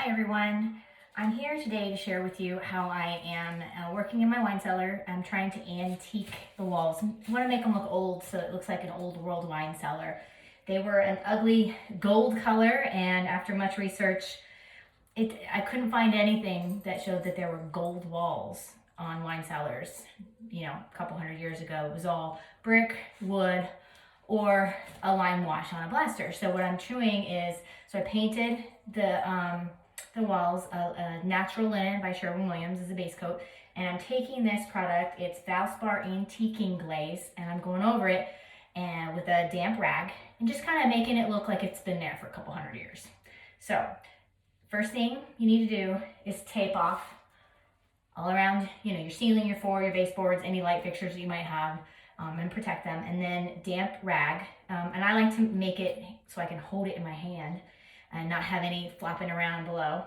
Hi everyone, I'm here today to share with you how I am working in my wine cellar. I'm trying to antique the walls. I want to make them look old so it looks like an old world wine cellar. They were an ugly gold color, and after much research I couldn't find anything that showed that there were gold walls on wine cellars, a couple hundred years ago. It was all brick, wood, or a lime wash on a blaster. So what I'm doing is, I painted the walls a natural linen by Sherwin-Williams as a base coat, and I'm taking this product, it's Valspar Antiquing Glaze, and I'm going over it and with a damp rag and just kind of making it look like it's been there for a couple hundred years. So first thing you need to do is tape off all around, your ceiling, your floor, your baseboards, any light fixtures that you might have, and protect them. And then damp rag, and I like to make it so I can hold it in my hand and not have any flopping around below.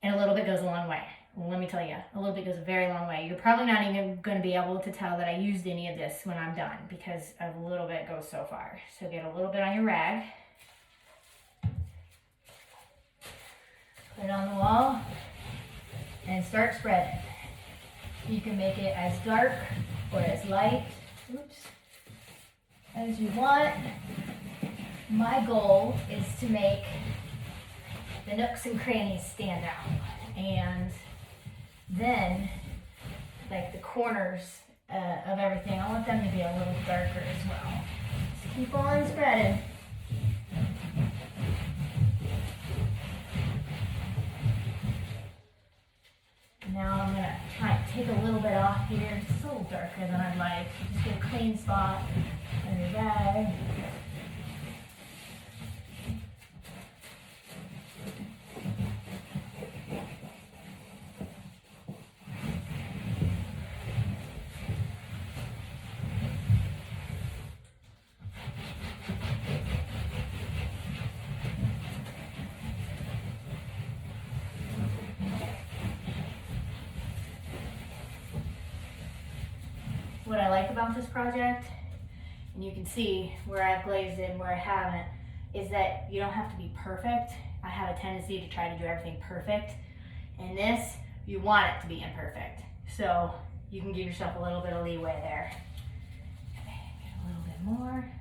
And a little bit goes a long way. Well, let me tell you, a little bit goes a very long way. You're probably not even going to be able to tell that I used any of this when I'm done, because a little bit goes so far. So get a little bit on your rag, put it on the wall, and start spreading. You can make it as dark or as light, as you want. My goal is to make the nooks and crannies stand out, and then like the corners of everything, I want them to be a little darker as well. Just keep on spreading. Now I'm going to try and take a little bit off here. It's a little darker than I'd like. Just get a clean spot on your bag. What I like about this project, and you can see where I've glazed it and where I haven't, is that you don't have to be perfect. I have a tendency to try to do everything perfect. In this, you want it to be imperfect. So you can give yourself a little bit of leeway there. Get a little bit more.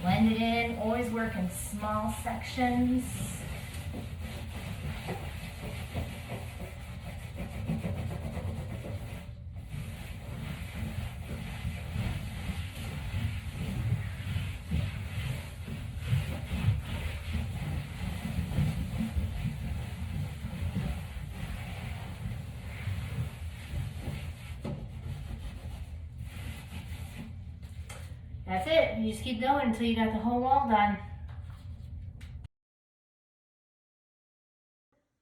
Blend it in, always work in small sections. That's it. You just keep going until you got the whole wall done.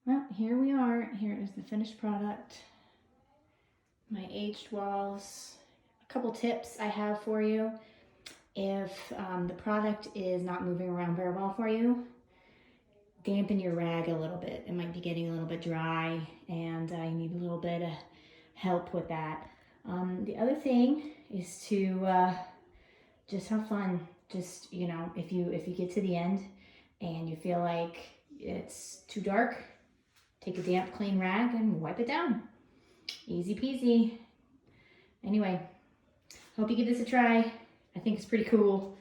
Well, here we are. Here is the finished product. My aged walls. A couple tips I have for you. If the product is not moving around very well for you, dampen your rag a little bit. It might be getting a little bit dry, and you need a little bit of help with that. The other thing is to just have fun. Just, if you get to the end and you feel like it's too dark, take a damp, clean rag and wipe it down. Easy peasy. Anyway, hope you give this a try. I think it's pretty cool.